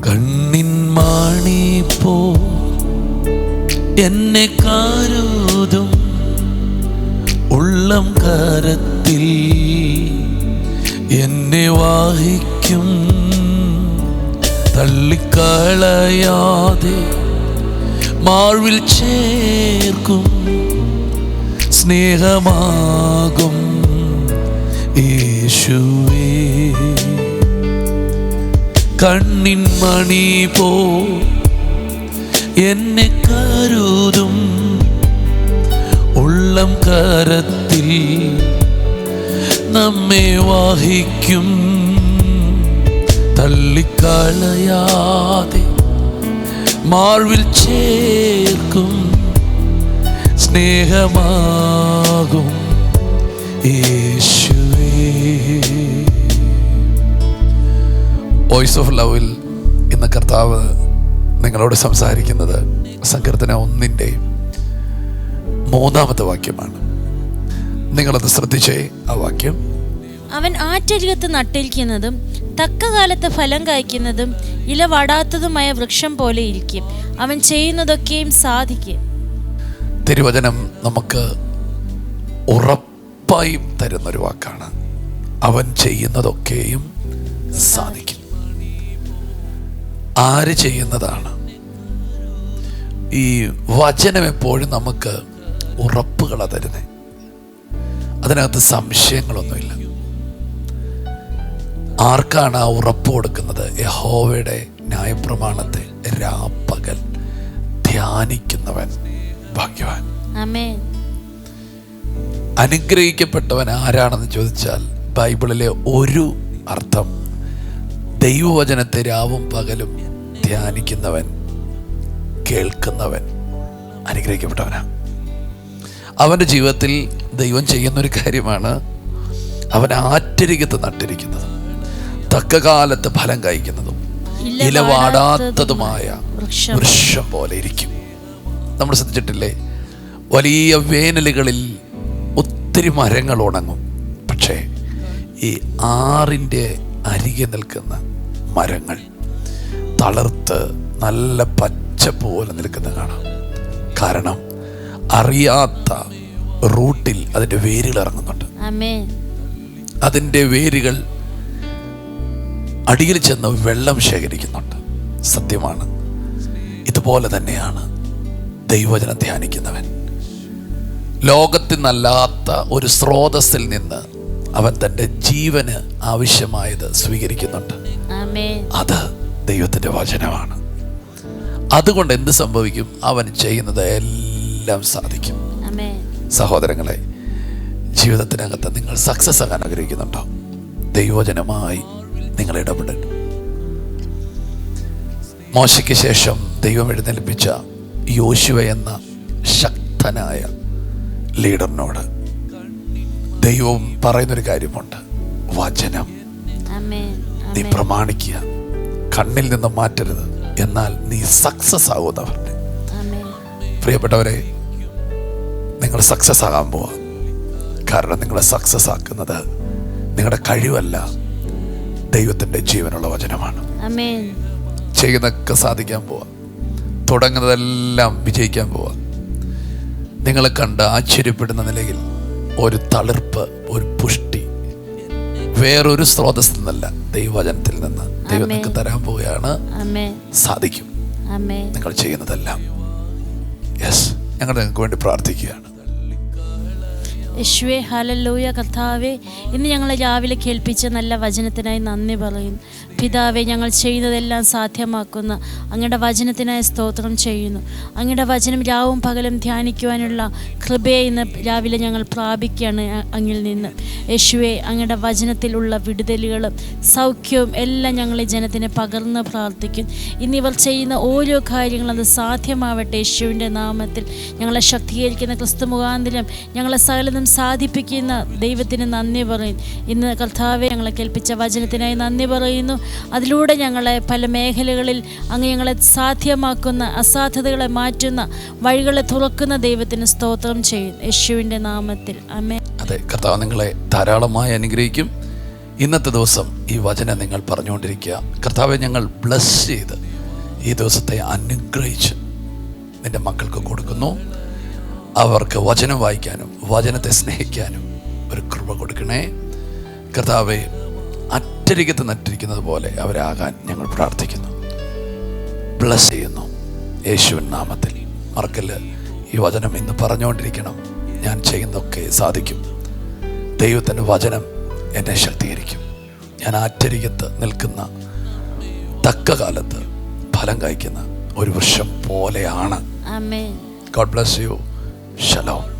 കണ്ണിൻ മണി പോ എന്നെ കരുതും ഉള്ളം കരത്തിൽ എന്നെ വാഹിക്കും തള്ളിക്കളയാതെ മാർവിൽ ചേർക്കും സ്നേഹമാകും യേശുവേ. കണ്ണിൻ മണി പോ എന്നെ കരുതും ഉള്ളം കരത്തിൽ നമ്മെ വഹിക്കും തള്ളിക്കളയാതെ മാർവിൽ ചേർക്കും സ്നേഹമാകും യേശുവേ. വോയിസ് ഓഫ് ലവിൽ ഇന്ന് കർത്താവ് നിങ്ങളോട് സംസാരിക്കുന്നത് സങ്കീർത്തനം 1:3 വാക്യമാണ്. നിങ്ങളത് ശ്രദ്ധിച്ചേ. ആ വാക്യം: അവൻ ആറ്റരികത്ത് നട്ടിരിക്കുന്നതും തക്ക കാലത്ത് ഫലം കായ്ക്കുന്നതും ഇല വാടാത്തതുമായ വൃക്ഷം പോലെ ഇരിക്കും. അവൻ ചെയ്യുന്നതൊക്കെയും സാധിക്കും. തിരുവചനം നമുക്ക് ഉറപ്പായും തരുന്നൊരു വാക്കാണ്. അവൻ ചെയ്യുന്നതൊക്കെയും സാധിക്കും. ആര് ചെയ്യുന്നതാണ്? ഈ വചനം എപ്പോഴും നമുക്ക് ഉറപ്പുകളാണ് തരുന്നത്. അതിനകത്ത് സംശയങ്ങളൊന്നുമില്ല. ആർക്കാണ് ആ ഉറപ്പ് കൊടുക്കുന്നത്? യഹോവയുടെ ന്യായപ്രമാണത്തെ രാപ്പകൽ ധ്യാനിക്കുന്നവൻ ഭാഗ്യവാൻ. ആമേൻ. അനുഗ്രഹിക്കപ്പെട്ടവൻ ആരാണെന്ന് ചോദിച്ചാൽ ബൈബിളിലെ ഒരു അർത്ഥം ദൈവവചനത്തെ രാവും പകലും ധ്യാനിക്കുന്നവൻ, കേൾക്കുന്നവൻ അനുഗ്രഹിക്കപ്പെട്ടവനാണ്. അവൻ്റെ ജീവിതത്തിൽ ദൈവം ചെയ്യുന്നൊരു കാര്യമാണ് അവൻ ആറ്റരികത്ത് നട്ടിരിക്കുന്നതും തക്ക കാലത്ത് ഫലം കായ്ക്കുന്നതും ഇലവാടാത്തതുമായ വൃക്ഷം പോലെ ഇരിക്കും. നമ്മൾ ശ്രദ്ധിച്ചിട്ടില്ലേ? വലിയ വേനലുകളിൽ ഒത്തിരി മരങ്ങൾ ഉണങ്ങും. പക്ഷേ ഈ ആറിൻ്റെ അരികെ നിൽക്കുന്ന മരങ്ങൾ തളർത്ത് നല്ല പച്ച പോലെ നിൽക്കുന്ന കാണാം. കാരണം അറിയാത്ത റൂട്ടിൽ അതിൻ്റെ വേരുകൾ ഇറങ്ങുന്നുണ്ട്. അതിൻ്റെ വേരുകൾ അടിയിൽ ചെന്ന് വെള്ളം ശേഖരിക്കുന്നുണ്ട്. സത്യമാണ്. ഇതുപോലെ തന്നെയാണ് ദൈവവചനം ധ്യാനിക്കുന്നവൻ. ലോകത്തിൽ നിന്നല്ലാത്ത ഒരു സ്രോതസ്സിൽ നിന്ന് അവൻ തൻ്റെ ജീവന് ആവശ്യമായത് സ്വീകരിക്കുന്നുണ്ട്. അത് ദൈവത്തിൻ്റെ വചനമാണ്. അതുകൊണ്ട് എന്ത് സംഭവിക്കും? അവൻ ചെയ്യുന്നത് എല്ലാം സാധിക്കും. സഹോദരങ്ങളെ, ജീവിതത്തിനകത്ത് നിങ്ങൾ സക്സസ് ആകാൻ ആഗ്രഹിക്കുന്നുണ്ടോ? ദൈവവചനമായി നിങ്ങൾ ഇടപെടൽ. മോശയ്ക്ക് ശേഷം ദൈവം എഴുന്നേൽപ്പിച്ച യോശുവ എന്ന ശക്തനായ ലീഡറിനോട് ദൈവം പറയുന്നൊരു കാര്യമുണ്ട്: വചനം നീ പ്രമാണിക്കുക, കണ്ണിൽ നിന്ന് മാറ്റരുത്, എന്നാൽ നീ സക്സസ് ആകുന്നവരുടെ. പ്രിയപ്പെട്ടവരെ, നിങ്ങൾ സക്സസ് ആകാൻ പോവാ. കാരണം നിങ്ങളെ സക്സസ് ആക്കുന്നത് നിങ്ങളുടെ കഴിവല്ല, ദൈവത്തിൻ്റെ ജീവനുള്ള വചനമാണ്. ചെയ്യുന്നതൊക്കെ സാധിക്കാൻ പോവാ. തുടങ്ങുന്നതെല്ലാം വിജയിക്കാൻ പോവാ. നിങ്ങളെ കണ്ട് ആശ്ചര്യപ്പെടുന്ന നിലയിൽ ഒരു തളിർപ്പ്, ഒരു പുഷ്ടി വേറൊരു സ്രോതസ്സിൽ നിന്നല്ല, ദൈവവചനത്തിൽ നിന്ന് ദൈവം നിങ്ങൾക്ക് തരാൻ പോവുകയാണ്. സാധിക്കും നിങ്ങൾ ചെയ്യുന്നതെല്ലാം. യെസ്, ഞങ്ങൾ നിങ്ങൾക്ക് വേണ്ടി പ്രാർത്ഥിക്കുകയാണ്. യേശുവേ, ഹല്ലേലൂയ. കർത്താവേ, ഇന്ന് ഞങ്ങളെ രാവിലെ കേൾപ്പിച്ച നല്ല വചനത്തിനായി നന്ദി പറയുന്നു. പിതാവേ, ഞങ്ങൾ ചെയ്യുന്നതെല്ലാം സാധ്യമാക്കുന്ന അങ്ങയുടെ വചനത്തിനായി സ്തോത്രം ചെയ്യുന്നു. അങ്ങയുടെ വചനം രാവും പകലും ധ്യാനിക്കുവാനുള്ള കൃപയെ ഇന്ന് രാവിലെ ഞങ്ങൾ പ്രാപിക്കുകയാണ് അങ്ങിൽ നിന്ന്. യേശുവേ, അങ്ങയുടെ വചനത്തിലുള്ള വിടുതലുകളും സൗഖ്യവും എല്ലാം ഞങ്ങളെ ജനത്തിന് പകർന്ന് പ്രാർത്ഥിക്കും. ഇന്നിവർ ചെയ്യുന്ന ഓരോ കാര്യങ്ങളും അത് സാധ്യമാവട്ടെ. യേശുവിൻ്റെ നാമത്തിൽ ഞങ്ങളെ ശക്തീകരിക്കുന്ന ക്രിസ്തു മുഖാന്തരം ഞങ്ങളെ സകലതും സാധിപ്പിക്കുന്ന ദൈവത്തിന് നന്ദി പറയും. ഇന്ന് കർത്താവെ, ഞങ്ങളെ കേൾപ്പിച്ച വചനത്തിനായി നന്ദി പറയുന്നു. അതിലൂടെ ഞങ്ങളെ പല മേഖലകളിൽ അങ്ങ് ഞങ്ങളെ സാധ്യമാക്കുന്ന, അസാധ്യതകളെ മാറ്റുന്ന, വഴികളെ തുറക്കുന്ന ദൈവത്തിന് സ്തോത്രം ചെയ്യും. യേശുവിൻ്റെ നാമത്തിൽ ആമേൻ. അതെ, കർത്താവ് നിങ്ങളെ ധാരാളമായി അനുഗ്രഹിക്കും. ഇന്നത്തെ ദിവസം ഈ വചനം നിങ്ങൾ പറഞ്ഞുകൊണ്ടിരിക്കുക. കർത്താവെ, ഞങ്ങൾ ബ്ലസ് ചെയ്ത് ഈ ദിവസത്തെ അനുഗ്രഹിച്ച് നിൻ്റെ മക്കൾക്ക് കൊടുക്കുന്നു. അവർക്ക് വചനം വായിക്കാനും വചനത്തെ സ്നേഹിക്കാനും ഒരു കൃപ കൊടുക്കണേ കർത്താവെ. അറ്റരികത്ത് നട്ടിരിക്കുന്നത് പോലെ അവരാകാൻ ഞങ്ങൾ പ്രാർത്ഥിക്കുന്നു. ബ്ലസ് ചെയ്യുന്നു യേശുവിൻ നാമത്തിൽ. മറക്കല്ല്, ഈ വചനം ഇന്ന് പറഞ്ഞുകൊണ്ടിരിക്കണം. ഞാൻ ചെയ്യുന്നതൊക്കെ സാധിക്കും. ദൈവത്തിൻ്റെ വചനം എന്നെ ശക്തീകരിക്കും. ഞാൻ അറ്റരികത്ത് നിൽക്കുന്ന തക്ക കാലത്ത് ഫലം കായ്ക്കുന്ന ഒരു വൃക്ഷം പോലെയാണ്. ആമേൻ. God bless you. Shalom.